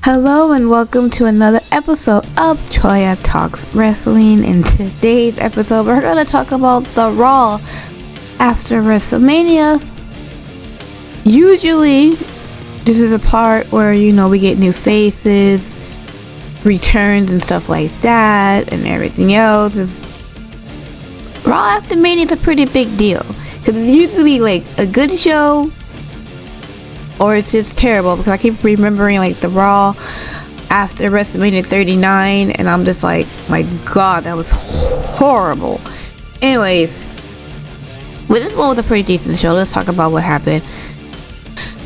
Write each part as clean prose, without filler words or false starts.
Hello and welcome to another episode of Choya Talks Wrestling. In today's episode, we're going to talk about the Raw After WrestleMania. Usually, this is a part where, we get new faces, returns and stuff like that, and everything else. Raw After Mania is a pretty big deal, because it's usually like a good show, or it's just terrible, because I keep remembering like the Raw after WrestleMania 39 and I'm just like, my god, that was horrible. Anyways, but this one was a pretty decent show. Let's talk about what happened.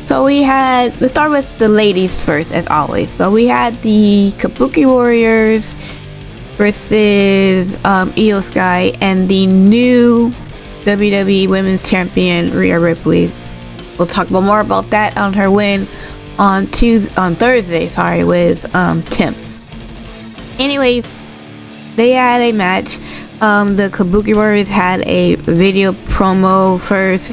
So let's start with the ladies first, as always. So we had the Kabuki Warriors versus Io Sky and the new WWE Women's Champion Rhea Ripley. We'll talk more about that on her win on Thursday, with Tim. Anyways, they had a match. The Kabuki Warriors had a video promo first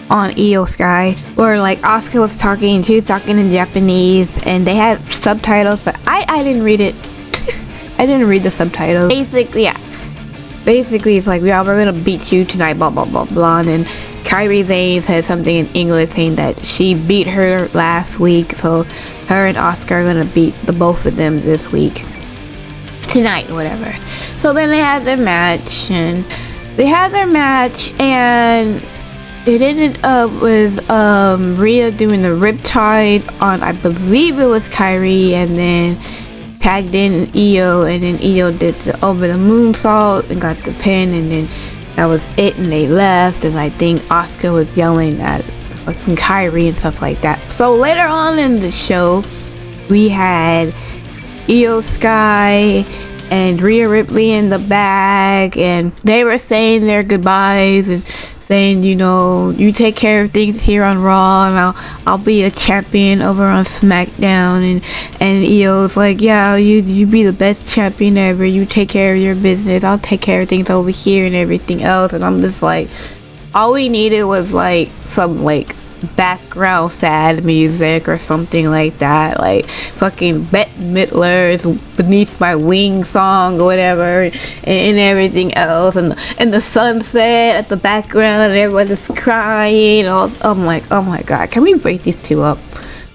on Io Sky, where like Asuka was talking. She was talking in Japanese, and they had subtitles, but I didn't read it. I didn't read the subtitles. Basically, it's like, yeah, we're gonna beat you tonight, blah blah blah blah, and Kairi Sane said something in English saying that she beat her last week, so her and Asuka are gonna beat the both of them this week, tonight, whatever. So then they had their match, and it ended up with Rhea doing the riptide on, I believe it was Kairi, and then tagged in Io, and then Io did the over the moonsault and got the pin, and then that was it, and they left. And I think Asuka was yelling at fucking Kairi and stuff like that. So later on in the show, we had Io Sky and Rhea Ripley in the back, and they were saying their goodbyes and saying, you take care of things here on Raw, and I'll be a champion over on SmackDown. And Io's like, yeah, you be the best champion ever. You take care of your business. I'll take care of things over here and everything else. And I'm just like, all we needed was like some like background sad music or something like that, like fucking Bette Midler's Beneath My Wings song or whatever, and everything else, and the sunset at the background, and everyone just crying. I'm like, oh my god, can we break these two up?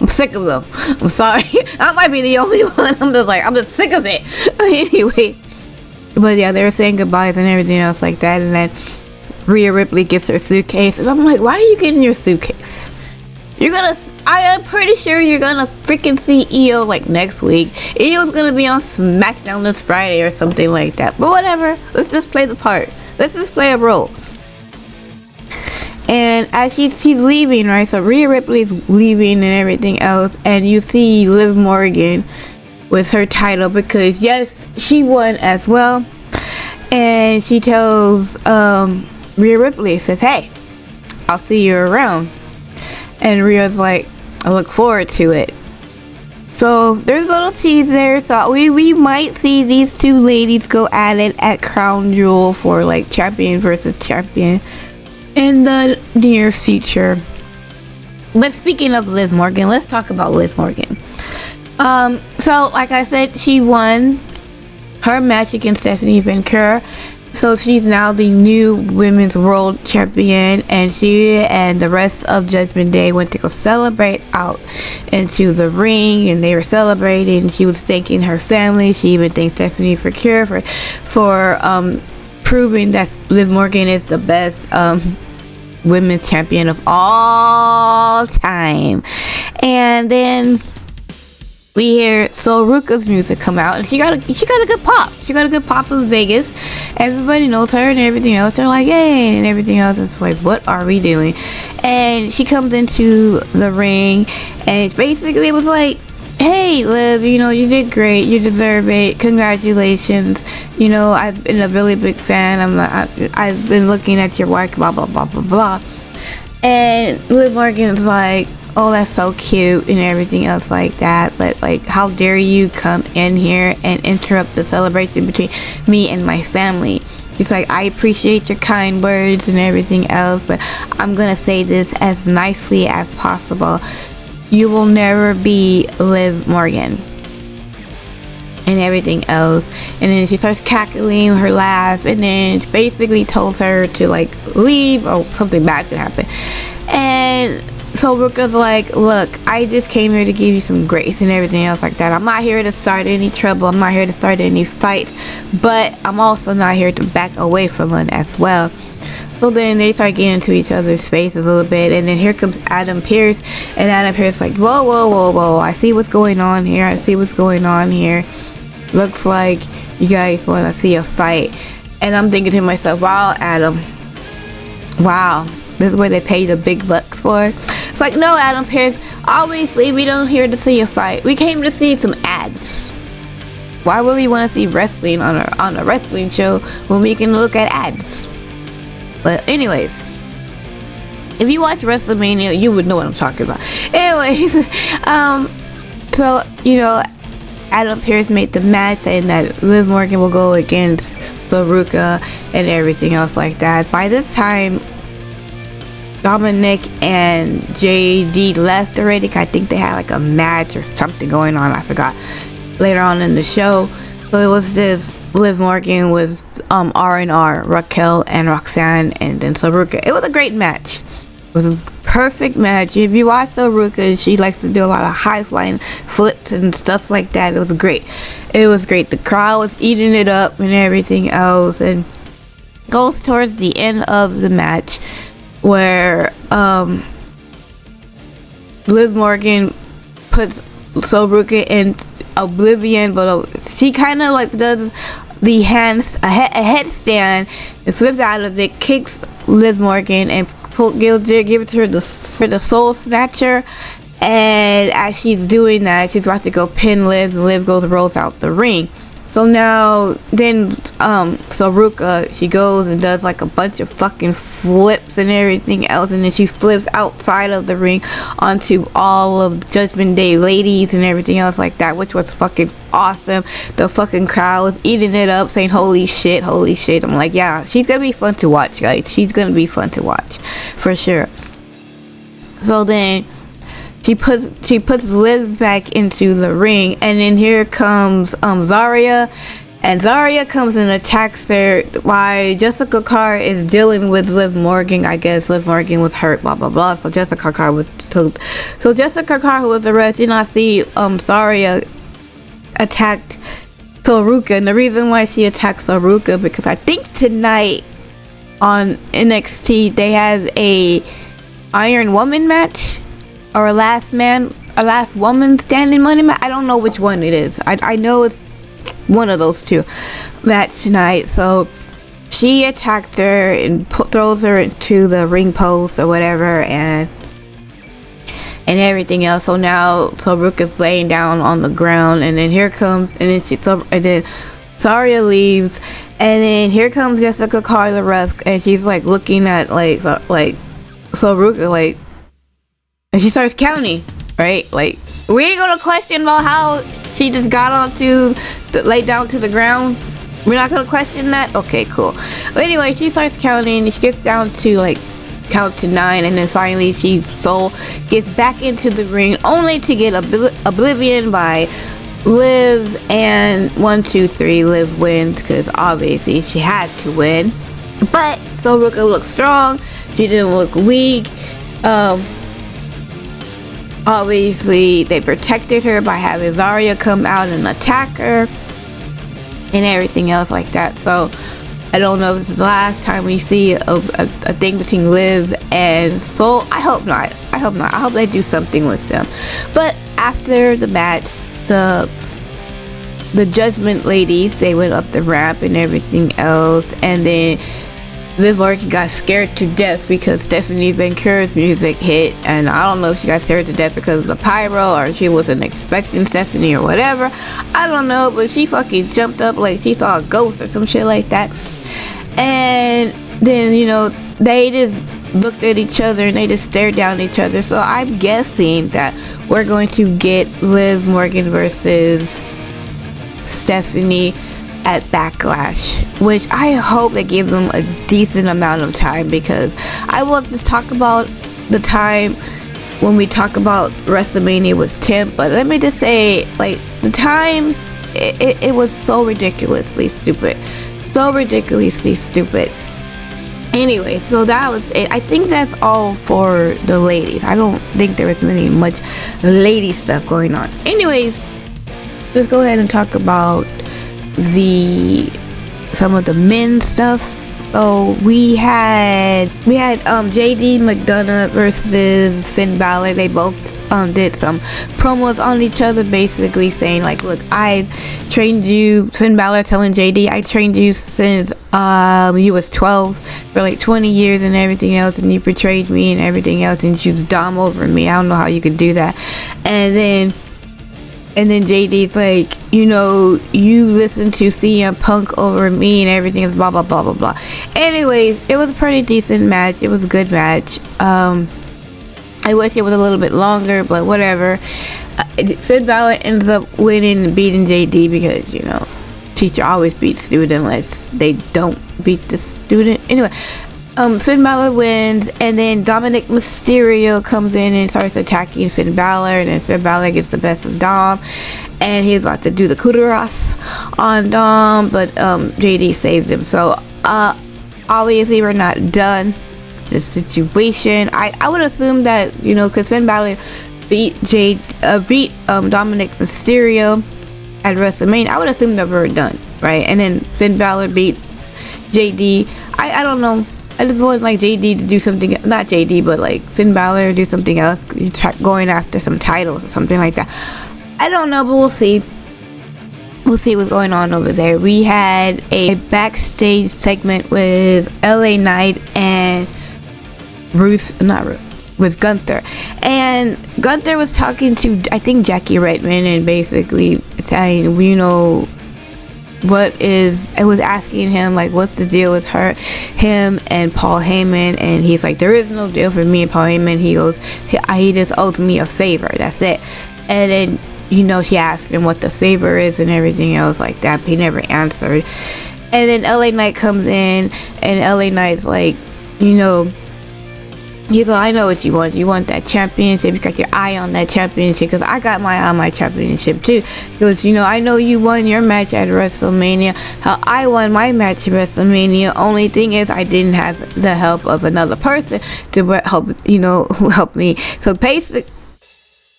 I'm sick of them. I'm sorry. I might be the only one. I'm just sick of it. Anyway, but yeah, they were saying goodbyes and everything else like that, and then Rhea Ripley gets her suitcase, and I'm like, why are you getting your suitcase? I am pretty sure you're gonna freaking see Io like next week. Io's gonna be on SmackDown this Friday or something like that. But whatever, let's just play the part. Let's just play a role. And as she's leaving, right? So Rhea Ripley's leaving and everything else, and you see Liv Morgan with her title, because yes, she won as well. And she tells Rhea Ripley, says, hey, I'll see you around. And Rhea's like, I look forward to it. So there's a little tease there. So we might see these two ladies go at it at Crown Jewel for like champion versus champion in the near future. But speaking of Liv Morgan, let's talk about Liv Morgan. So like I said, she won her match against Stephanie Ventura. So she's now the new women's world champion, and she and the rest of Judgment Day went to go celebrate out into the ring, and they were celebrating. She was thanking her family. She even thanked Stephanie Ventura for proving that Liv Morgan is the best women's champion of all time. And then we hear Sol Ruka's music come out, and she got a good pop. She got a good pop in Vegas. Everybody knows her and everything else. They're like, yay, and everything else. It's like, what are we doing? And she comes into the ring, and basically it was like, hey, Liv, you did great. You deserve it. Congratulations. I've been a really big fan. I've been looking at your work, blah, blah, blah, blah, blah. And Liv Morgan's like, oh, that's so cute and everything else like that, but like, how dare you come in here and interrupt the celebration between me and my family? She's like, I appreciate your kind words and everything else, but I'm gonna say this as nicely as possible. you will never be Liv Morgan and everything else. And then she starts cackling her laugh, and then she basically tells her to like leave or something bad could happen. And so Ruka's like, look, I just came here to give you some grace and everything else like that. I'm not here to start any trouble, I'm not here to start any fights, but I'm also not here to back away from one as well. So then they start getting into each other's faces a little bit, and then here comes Adam Pearce, and Adam Pearce like, whoa, I see what's going on here, looks like you guys want to see a fight. And I'm thinking to myself, wow, Adam, wow, this is where they pay the big bucks for. It's like, no, Adam Pearce, obviously we don't here to see a fight, we came to see some ads. Why would we want to see wrestling on a wrestling show when we can look at ads? But anyways, if you watch WrestleMania, you would know what I'm talking about. Anyways, so, you know, Adam Pearce made the match saying that Liv Morgan will go against Ruka and everything else like that. By this time, Dominic and JD left already. I think they had like a match or something going on, I forgot, later on in the show. So it was this Liv Morgan with R&R, Raquel and Roxanne, and then Ruka. It was a great match. It was a perfect match. If you watch Ruka, she likes to do a lot of high flying flips and stuff like that. It was great. The crowd was eating it up and everything else. And goes towards the end of the match where Liv Morgan puts Ruka in oblivion, but she kind of like does the hands a headstand and flips out of it, kicks Liv Morgan and give it to her for the soul snatcher. And as she's doing that, she's about to go pin Liv, and Liv rolls out the ring. So now then Ruka, she goes and does like a bunch of fucking flips and everything else, and then she flips outside of the ring onto all of Judgment Day ladies and everything else like that, which was fucking awesome. The fucking crowd was eating it up, saying holy shit. I'm like, yeah, she's gonna be fun to watch, guys. She's gonna be fun to watch for sure. So then she puts Liv back into the ring, and then here comes Zarya, and Zarya comes and attacks her while Jessica Carr is dealing with Liv Morgan. I guess Liv Morgan was hurt, blah blah blah. So Jessica Carr, who was the ref, did not see Zarya attacked Ruka. And the reason why she attacked Ruka, because I think tonight on NXT they have a Iron Woman match, or a last woman standing money match. I don't know which one it is. I know it's one of those two match tonight. So she attacked her and throws her into the ring post or whatever, and everything else. So now Ruka's laying down on the ground, and then here comes, and then Zarya leaves, and then here comes Jessica Carr, the ref, and she's like looking at Ruka like. And she starts counting, right? Like, we ain't gonna question about how she just got laid down to the ground. We're not gonna question that? Okay, cool. But anyway, she starts counting, she gets down to like count to 9, and then finally Soul gets back into the ring, only to get oblivion by Liv, and 1, 2, 3, Liv wins, because obviously she had to win. But Ruka looked strong, she didn't look weak. Obviously, they protected her by having Zarya come out and attack her and everything else like that. So, I don't know if this is the last time we see a thing between Liv and Soul. I hope not. I hope they do something with them. But after the match, the Judgment ladies, they went up the ramp and everything else. And then Liv Morgan got scared to death because Stephanie Van Cur's music hit, and I don't know if she got scared to death because of the pyro or she wasn't expecting Stephanie or whatever. I don't know, but she fucking jumped up like she saw a ghost or some shit like that. And then, they just looked at each other and they just stared down at each other. So I'm guessing that we're going to get Liv Morgan versus Stephanie at Backlash, which I hope they give them a decent amount of time, because I will just talk about the time when we talk about WrestleMania was 10, but let me just say, like, the times, it was so ridiculously stupid. So ridiculously stupid. Anyway, so that was it. I think that's all for the ladies. I don't think there was much lady stuff going on. Anyways, let's go ahead and talk about some of the men stuff. So we had JD McDonough versus Finn Balor. They both did some promos on each other, basically saying like, look, I trained you, Finn Balor telling JD, I trained you since you was 12 for like 20 years and everything else, and you betrayed me and everything else, and you was dumb over me. I don't know how you could do that. And then JD's like, you know, you listen to CM Punk over me and everything is blah blah blah blah blah. Anyways, it was a pretty decent match. It was a good match. I wish it was a little bit longer, but whatever. Finn Balor ends up winning and beating JD because, you know, teacher always beats student unless they don't beat the student. Anyway, Finn Balor wins, and then Dominic Mysterio comes in and starts attacking Finn Balor, and then Finn Balor gets the best of Dom, and he's about to do the coup de grace on Dom, but JD saves him. So obviously we're not done with this situation. I would assume that, you know, because Finn Balor beat Dominic Mysterio at WrestleMania, I would assume that we're done, right? And then Finn Balor beat JD. I don't know. I just want like JD to do something, not JD, but like Finn Balor do something else, going after some titles or something like that. I don't know, but we'll see. We'll see what's going on over there. We had a backstage segment with LA Knight and with Gunther. And Gunther was talking to, I think, Jackie Redmond, and basically saying, you know, I was asking him like, what's the deal with him and Paul Heyman, and he's like, there is no deal for me and Paul Heyman. He goes, he just owes me a favor, that's it. And then, you know, she asked him what the favor is and everything else like that, but he never answered. And then LA Knight comes in, and LA Knight's like, you know, he's like, I know what you want. You want that championship. You got your eye on that championship, because I got my eye on my championship too. He goes, you know, I know you won your match at WrestleMania. How I won my match at WrestleMania. Only thing is, I didn't have the help of another person to help me. So basically,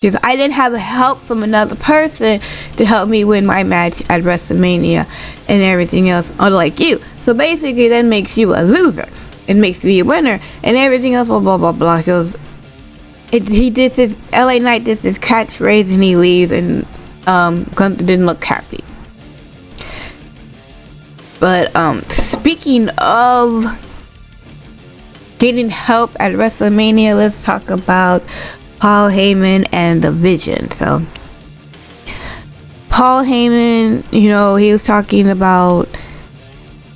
because I didn't have help from another person to help me win my match at WrestleMania and everything else, unlike you. So basically, that makes you a loser. It makes me a winner and everything else, blah blah blah blah. Because he did his, LA Knight did his catchphrase and he leaves, and Gunther didn't look happy. But speaking of getting help at WrestleMania, let's talk about Paul Heyman and the Vision. So Paul Heyman, you know, he was talking about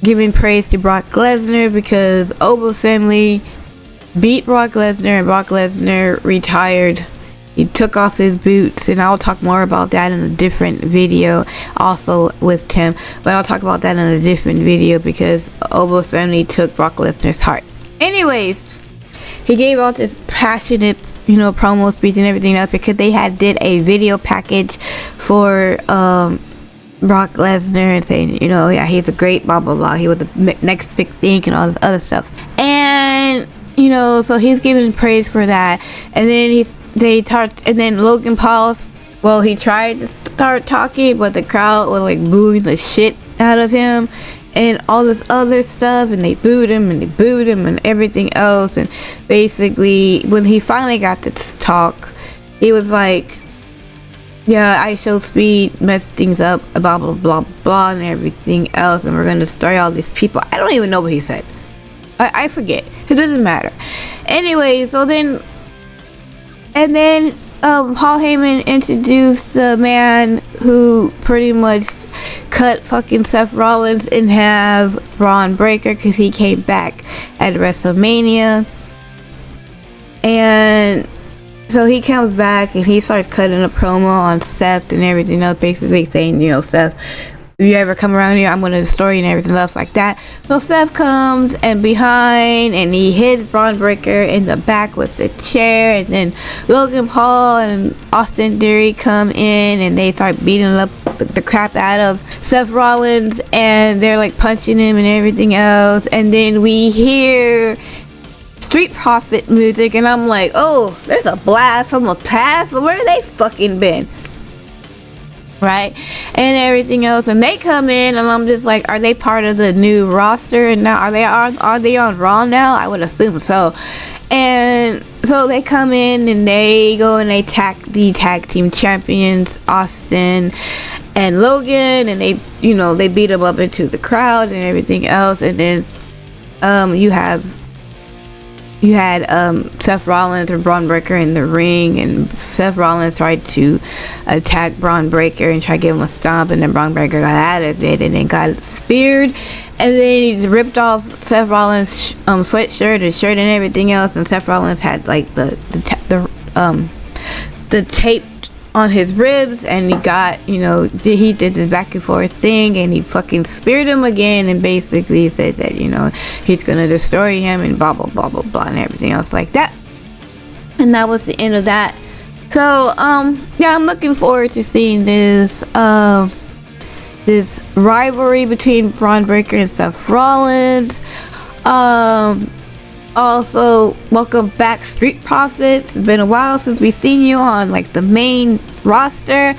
giving praise to Brock Lesnar because Oba family beat Brock Lesnar, and Brock Lesnar retired. He took off his boots, and I'll talk more about that in a different video also with Tim, but I'll talk about that in a different video because Oba family took Brock Lesnar's heart. Anyways, he gave out this passionate, you know, promo speech and everything else because they did a video package for Brock Lesnar and saying, you know, yeah, he's a great blah blah blah, he was the next big thing and all this other stuff. And, you know, so he's giving praise for that. And then and then Logan Paul, well, he tried to start talking, but the crowd was like booing the shit out of him and all this other stuff, and they booed him and everything else. And basically, when he finally got to talk, he was like, yeah, I show speed, mess things up, blah blah blah blah and everything else, and we're gonna destroy all these people. I don't even know what he said. I forget. It doesn't matter. Anyway, so then Paul Heyman introduced the man who pretty much cut fucking Seth Rollins in half, Braun Breaker, because he came back at WrestleMania. And so he comes back and he starts cutting a promo on Seth and everything else, basically saying, you know, Seth if you ever come around here, I'm gonna destroy you and everything else like that. So Seth comes and behind, and he hits Braun Breaker in the back with the chair, and then Logan Paul and Austin Theory come in, and they start beating up the crap out of Seth Rollins, and they're like punching him and everything else, and then we hear Street Profit music, and I'm like, oh, there's a blast from the past. Where have they fucking been? Right, and everything else, and they come in, and I'm just like, are they part of the new roster? And now are they on Raw now? I would assume so. And so they come in, and they go and they attack the tag team champions, Austin and Logan, and they beat them up into the crowd and everything else. And then you had Seth Rollins and Braun Breaker in the ring, and Seth Rollins tried to attack Braun Breaker and try to give him a stomp, and then Braun Breaker got out of it and then got speared, and then he ripped off Seth Rollins' sweatshirt and shirt and everything else, and Seth Rollins had like the tape on his ribs, and he got, he did this back and forth thing, and he fucking speared him again, and basically said that, he's gonna destroy him, and blah blah blah blah blah, and everything else like that. And that was the end of that. So yeah, I'm looking forward to seeing this rivalry between Braun Breaker and Seth Rollins. Also, welcome back, Street Profits. It's been a while since we've seen you on like the main roster,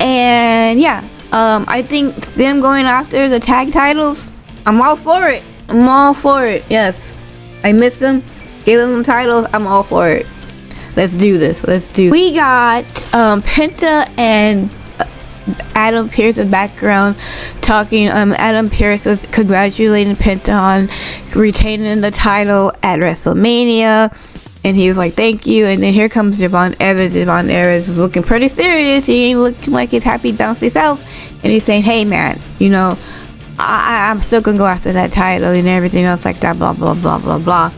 and yeah, I think them going after the tag titles, I'm all for it. Yes, I miss them. Give them titles. I'm all for it. Let's do this. We got Penta and Adam Pearce's background talking. Adam Pearce was congratulating Penta on retaining the title at WrestleMania, and he was like, thank you. And then here comes Javon Evans. Javon Evans is looking pretty serious. He ain't looking like his happy bouncy self, and he's saying, hey man, I'm still gonna go after that title and everything else like that, blah blah blah blah blah.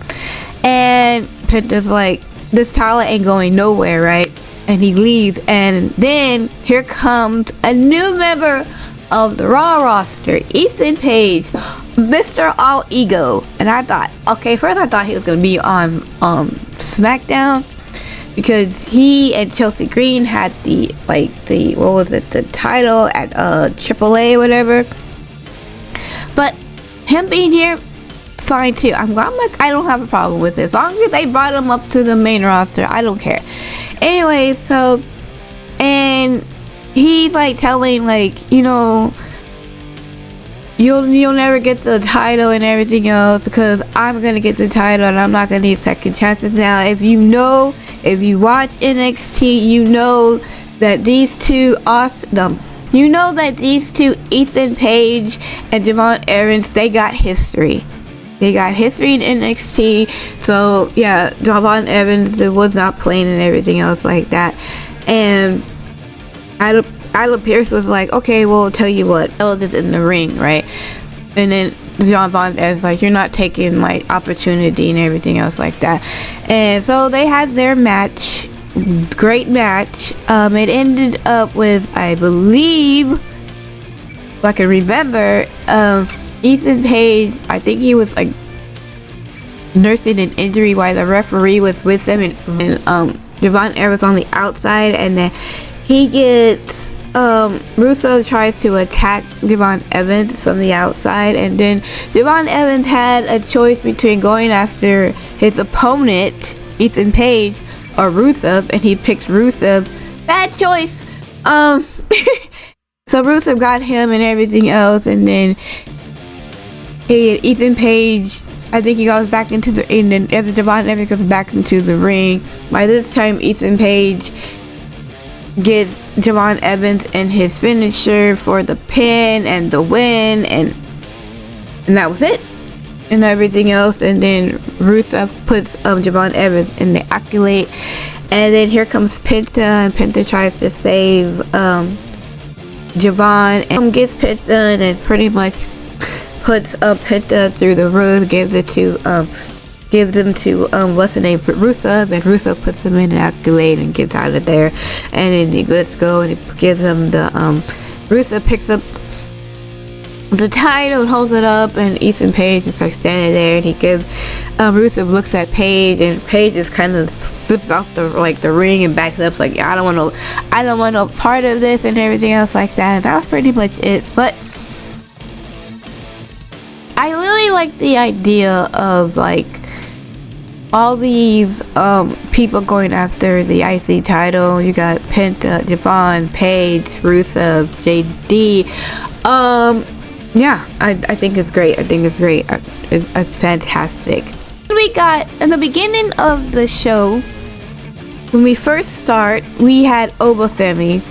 And Penta's like, this title ain't going nowhere, right? And he leaves, and then here comes a new member of the Raw roster, Ethan Page, Mr. All Ego. And I thought, okay, first I thought he was gonna be on SmackDown, because he and Chelsea Green had the title at AAA or whatever. But him being here, fine too. I'm like, I don't have a problem with it, as long as they brought him up to the main roster. I don't care. Anyway, so, and he's like telling, like, you'll never get the title and everything else, because I'm gonna get the title and I'm not gonna need second chances. Now, if you watch NXT, you know that these two Ethan Page and Javon Evans, they got history. They got history in NXT, so yeah, Javon Evans was not playing and everything else like that. And Adam Pearce was like, okay, well, I'll tell you what, I'll just in the ring, right? And then Javon Evans like, you're not taking my opportunity and everything else like that. And so they had their match, great match. It ended up with, I believe, if I can remember, Ethan Page, I think he was like nursing an injury while the referee was with him, and Javon Evans on the outside, and then he gets Russo tries to attack Javon Evans from the outside, and then Javon Evans had a choice between going after his opponent Ethan Page or Rusev, and he picked Rusev. Bad choice. So Rusev got him and everything else, and then Ethan Page, I think he goes back into the, and then after Javon Evans goes back into the ring. By this time, Ethan Page gets Javon Evans in his finisher for the pin and the win, and that was it, and everything else. And then Rusev puts Javon Evans in the accolade, and then here comes Penta, and Penta tries to save Javon, and gets Penta and pretty much puts Penta through the roof, gives them to what's the name, Rusev, and Rusev puts him in an accolade and gets out of there, and then he lets go, and he gives him the Rusev picks up the title, holds it up, and Ethan Page is like standing there, and he gives Rusev looks at Page, and Page just kind of slips off the ring and backs up like, I don't want no part of this and everything else like that. And that was pretty much it. But I really like the idea of like all these people going after the IC title. You got Penta, Javon, Paige, Rusev, JD. Yeah, I think it's great. It's fantastic. We got in the beginning of the show, when we first start, we had Obafemi,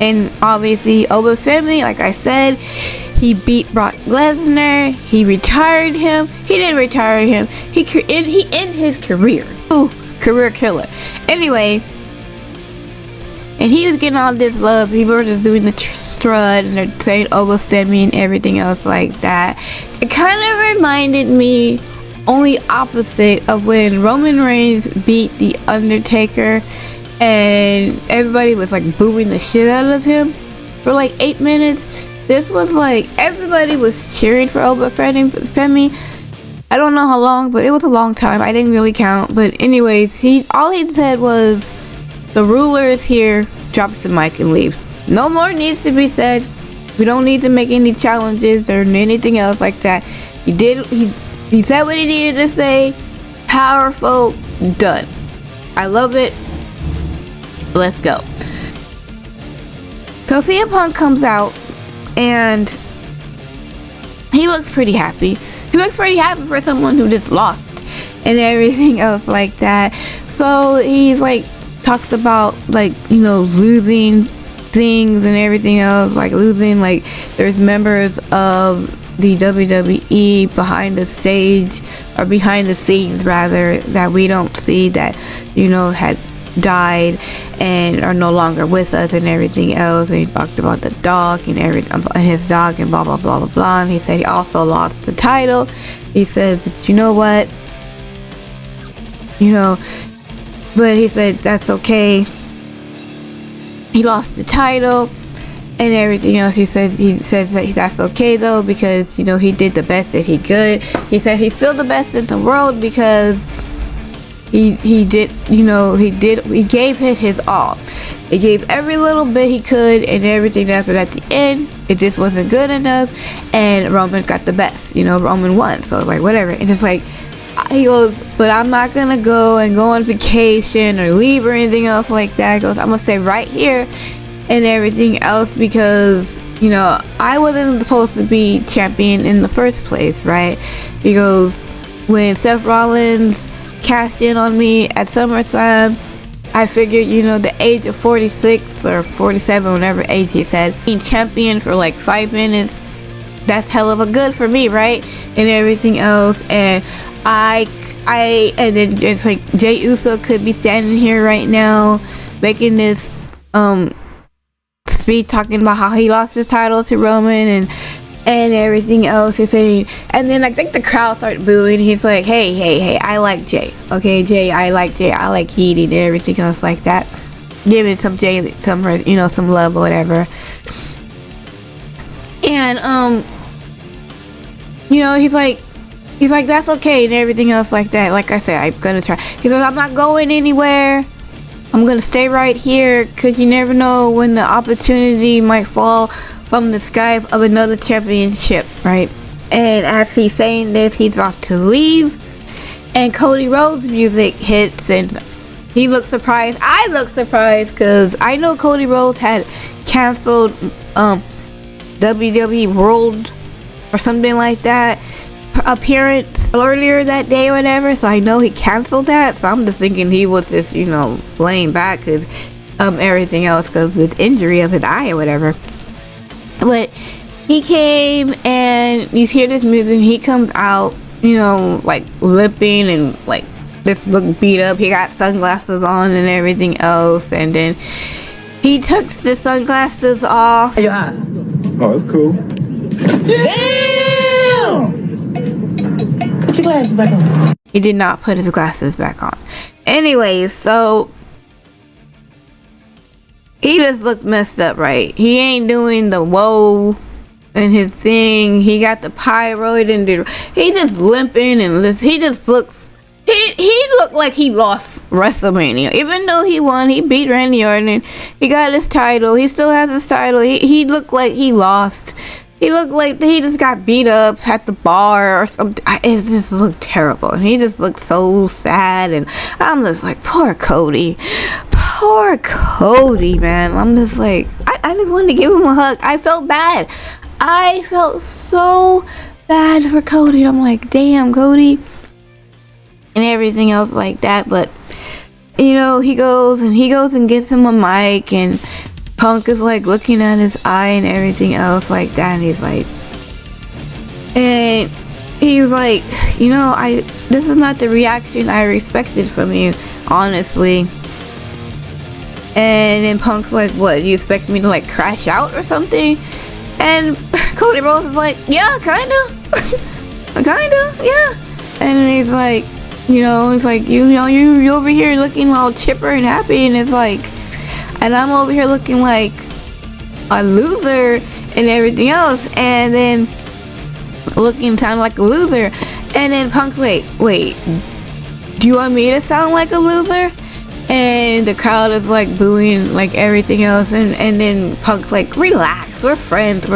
and obviously Obafemi, like I said, he beat Brock Lesnar. He retired him. He didn't retire him. He ended his career. Ooh, career killer. Anyway, and he was getting all this love. People were just doing the strut and they're saying Obafemi and everything else like that. It kind of reminded me, only opposite, of when Roman Reigns beat The Undertaker and everybody was like booing the shit out of him for like 8 minutes. This was like everybody was cheering for Obafemi. I don't know how long, but it was a long time. I didn't really count. But anyways, all he said was, the ruler is here, drops the mic and leaves. No more needs to be said. We don't need to make any challenges or anything else like that. He said what he needed to say. Powerful. Done. I love it. Let's go. So CM Punk comes out and he looks pretty happy. He looks pretty happy for someone who just lost and everything else like that. So he's like, talks about like, you know, losing things and everything else, like losing, like there's members of the WWE behind the scenes rather, that we don't see, that, you know, had died and are no longer with us and everything else. And he talked about the dog and his dog and blah blah blah blah blah. And he said he also lost the title. He says, but you know what, you know, but he said that's okay. He lost the title and everything else. He says that that's okay though, because, you know, he did the best that he could. He said he's still the best in the world because he did, you know, he gave it his all. He gave every little bit he could and everything else, but at the end it just wasn't good enough and Roman got the best, you know, Roman won. So it's like whatever. And it's like, he goes, but I'm not gonna go on vacation or leave or anything else like that. He goes, I'm gonna stay right here and everything else because, you know, I wasn't supposed to be champion in the first place, right? He goes, when Seth Rollins cashed in on me at SummerSlam, I figured, you know, the age of 46 or 47, whatever age he said, being champion for like 5 minutes, that's hell of a good for me, right? And everything else. And and then it's like Jey Uso could be standing here right now making this speech talking about how he lost his title to Roman and everything else. He's saying, and then I think the crowd started booing. He's like, hey, I like Jay. Okay, Jay, I like Jay. I like Heaty and everything else like that. Giving some Jay some, you know, some love or whatever. And you know, he's like, that's okay and everything else like that. Like I said, I'm gonna try. He says, I'm not going anywhere. I'm gonna stay right here because you never know when the opportunity might fall from the sky of another championship, right? And as he's saying this, he's about to leave and Cody Rhodes music hits and he looks surprised. I look surprised because I know Cody Rhodes had canceled WWE World or something like that appearance earlier that day or whatever, so I know he canceled that. So I'm just thinking he was just, you know, laying back because everything else, because of the injury of his eye or whatever. But he came and you hear this music, he comes out, you know, like lipping and like just look beat up. He got sunglasses on and everything else, and then he took the sunglasses off. Hey, oh, that's cool. Damn! Put your glasses back on. He did not put his glasses back on. Anyways, so he just looked messed up, right? He ain't doing the whoa and his thing. He got the pyroid and he just limping and he just looks. He looked like he lost WrestleMania. Even though he won, he beat Randy Orton. He got his title. He still has his title. He looked like he lost. He looked like he just got beat up at the bar or something. It just looked terrible. And he just looked so sad. And I'm just like, poor Cody. Poor Cody, man. I'm just like, I just wanted to give him a hug. I felt bad. I felt so bad for Cody. I'm like, damn, Cody. And everything else like that. But, you know, he goes and gets him a mic. And Punk is like looking at his eye and everything else like that, and he was like, you know, this is not the reaction I expected from you, honestly. And then Punk's like, what, you expect me to like crash out or something? And Cody Rhodes is like, yeah, kinda, yeah. And he's like, you know, it's like, you know, you over here looking all chipper and happy, and it's like, and I'm over here looking like a loser and everything else, and then looking sound like a loser. And then Punk's like, wait, do you want me to sound like a loser? And the crowd is like booing like everything else, and then Punk's like, relax, we're friends.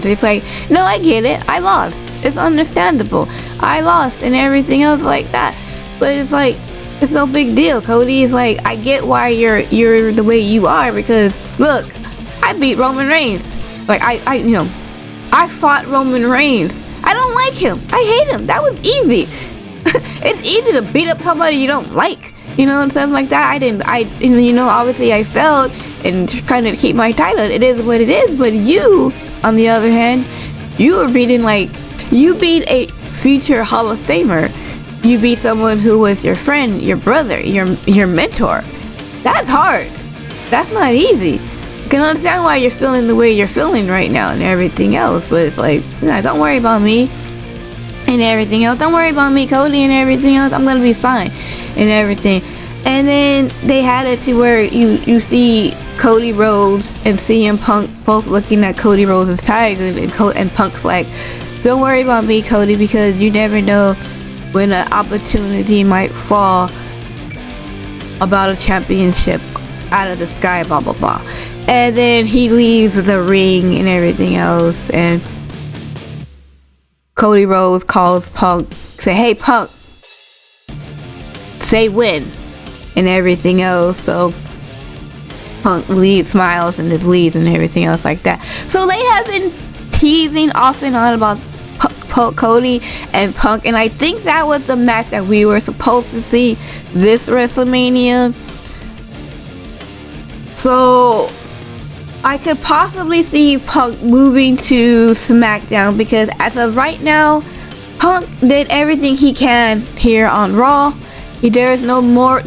It's like, no, I get it, I lost, it's understandable, I lost and everything else like that. But it's like, it's no big deal, Cody. It's like, I get why you're the way you are, because look, I beat Roman Reigns. Like I fought Roman Reigns. I don't like him. I hate him. That was easy. It's easy to beat up somebody you don't like, you know, and stuff like that. You know, obviously I failed and trying to keep my title. It is what it is. But you, on the other hand, you were beating, like, you beat a future Hall of Famer. You beat someone who was your friend, your brother, your mentor. That's hard. That's not easy. I can understand why you're feeling the way you're feeling right now and everything else, but it's like, nah, don't worry about me and everything else. Don't worry about me, Cody, and everything else. I'm gonna be fine and everything. And then they had it to where you see Cody Rhodes and CM Punk both looking at Cody Rhodes' tiger, and Punk's like, don't worry about me, Cody, because you never know when an opportunity might fall about a championship out of the sky, blah blah blah. And then he leaves the ring and everything else, and Cody Rhodes calls Punk, say, hey Punk, say when, and everything else. So Punk smiles and just leaves and everything else like that. So they have been teasing off and on about Cody and Punk, and I think that was the match that we were supposed to see this WrestleMania. So I could possibly see Punk moving to SmackDown, because as of right now, Punk did everything he can here on Raw. There's no more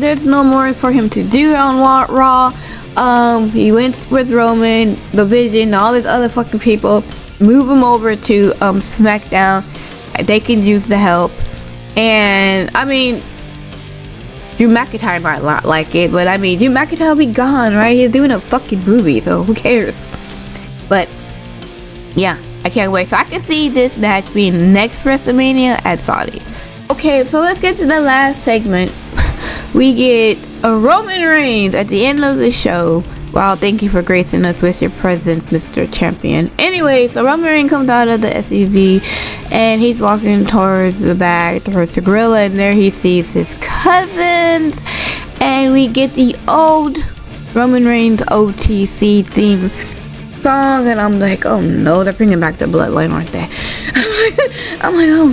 for him to do on Raw. He went with Roman, The Vision, all these other fucking people. Move him over to SmackDown. They can use the help. And I mean, Drew McIntyre might not like it, but I mean, Drew McIntyre will be gone, right? He's doing a fucking movie, so who cares? But yeah, I can't wait. So I can see this match being next WrestleMania at Saudi. Okay, so let's get to the last segment. We get a Roman Reigns at the end of the show. Wow, thank you for gracing us with your presence, Mr. Champion. Anyway, so Roman Reigns comes out of the SUV and he's walking towards the back, towards the gorilla, and there he sees his cousins. And we get the old Roman Reigns OTC theme song, and I'm like, oh no, they're bringing back the bloodline, aren't they? I'm like, oh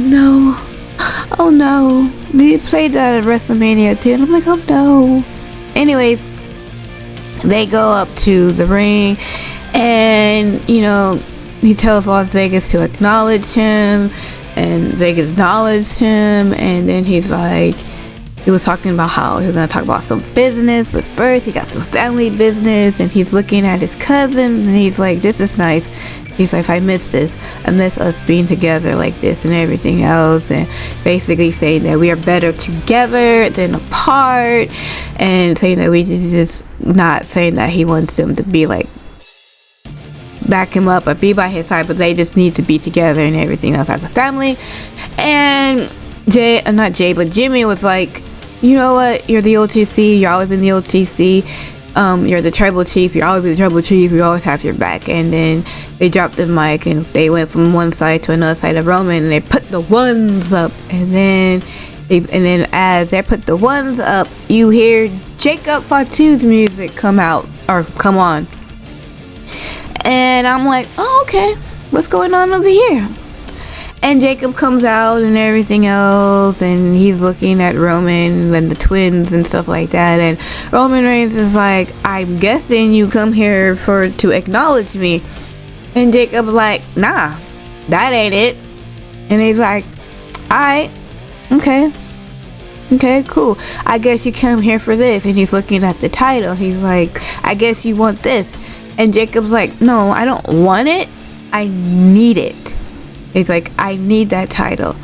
no. They played that at WrestleMania too, and I'm like, oh no. Anyways, they go up to the ring, and you know, he tells Las Vegas to acknowledge him, and Vegas acknowledged him. And then he's like, he was talking about how he was going to talk about some business, but first he got some family business. And he's looking at his cousin, and he's like, this is nice. He's like, I miss this. I miss us being together like this and everything else. And basically saying that we are better together than apart. And saying that we just not saying that he wants them to be like back him up or be by his side, but they just need to be together and everything else as a family. And Jimmy was like, you know what, you're the OTC, you're always in the OTC, you're the tribal chief, you're always the tribal chief, we always have your back. And then they dropped the mic and they went from one side to another side of Roman, and they put the ones up, and then as they put the ones up, you hear Jacob Fatu's music come on. And I'm like, oh, okay, what's going on over here? And Jacob comes out and everything else, and he's looking at Roman and the twins and stuff like that. And Roman Reigns is like, I'm guessing you come here to acknowledge me. And Jacob's like, nah, that ain't it. And he's like, alright, okay, cool. I guess you come here for this. And he's looking at the title. He's like, I guess you want this. And Jacob's like, no, I don't want it. I need it. He's like, I need that title.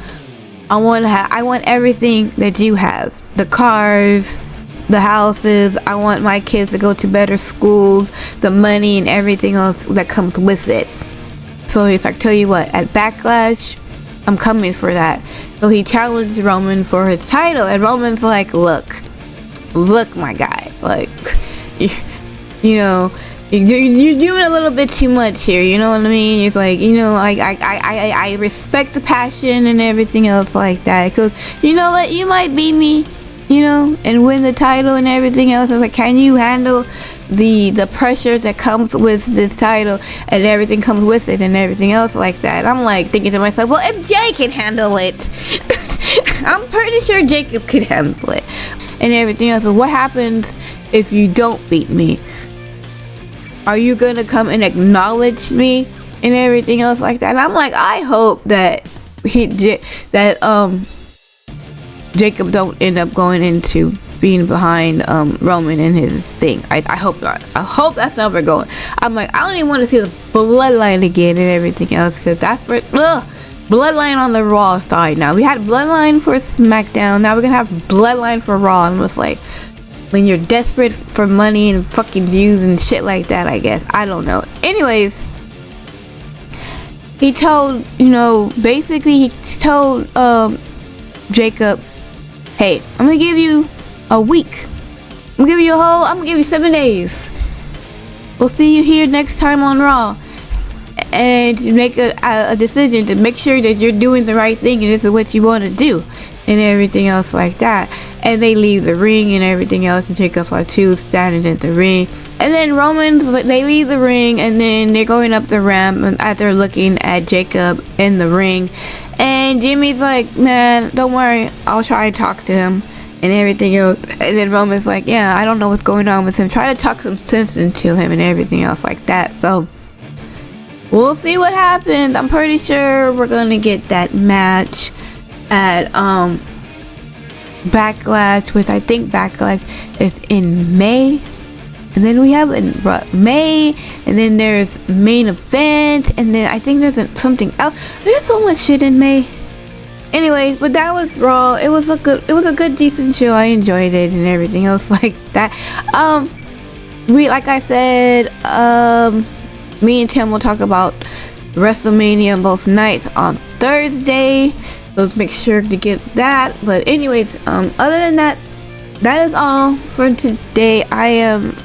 I want everything that you have. The cars, the houses. I want my kids to go to better schools, the money and everything else that comes with it. So he's like, tell you what, at Backlash, I'm coming for that. So he challenged Roman for his title, and Roman's like, look my guy, like, you know, you're doing a little bit too much here, you know what I mean? It's like, you know, I respect the passion and everything else like that, because you know what, you might beat me, you know, and win the title and everything else. It's like, can you handle the pressure that comes with this title and everything comes with it and everything else like that? I'm like thinking to myself, well, if Jay can handle it, I'm pretty sure Jacob could handle it and everything else. But what happens if you don't beat me? Are you gonna come and acknowledge me and everything else like that? And I'm like, I hope that Jacob don't end up going into being behind Roman in his thing. I hope not. I hope that's not where we're going. I'm like, I don't even want to see the bloodline again and everything else, because that's where bloodline on the Raw side now. We had bloodline for SmackDown, now we're gonna have bloodline for Raw. And it's like, when you're desperate for money and fucking views and shit like that, I guess. I don't know. Anyways, he told, Jacob, hey, I'm gonna give you a week. I'm gonna give you 7 days. We'll see you here next time on Raw. And make a decision to make sure that you're doing the right thing and this is what you want to do and everything else like that. And they leave the ring and everything else, and Jacob Fatu standing at the ring. And then they leave the ring, and then they're going up the ramp, and as they're looking at Jacob in the ring, and Jimmy's like, man, don't worry, I'll try to talk to him and everything else. And then Roman's like, yeah, I don't know what's going on with him, try to talk some sense into him and everything else like that. So we'll see what happens. I'm pretty sure we're gonna get that match at Backlash, which I think Backlash is in May. And then we have May, and then there's main event, and then I think there's something else. There's so much shit in May. Anyways, but that was Raw. It was a good decent show. I enjoyed it and everything else like that. Like I said, me and Tim will talk about WrestleMania both nights on Thursday. So make sure to get that. But anyways, other than that, that is all for today. I am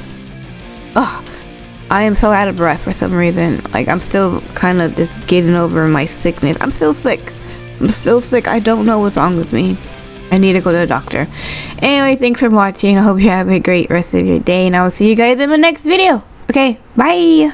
so out of breath for some reason. Like, I'm still kind of just getting over my sickness. I'm still sick. I don't know what's wrong with me. I need to go to the doctor. Anyway, thanks for watching. I hope you have a great rest of your day, and I will see you guys in the next video. Okay, bye.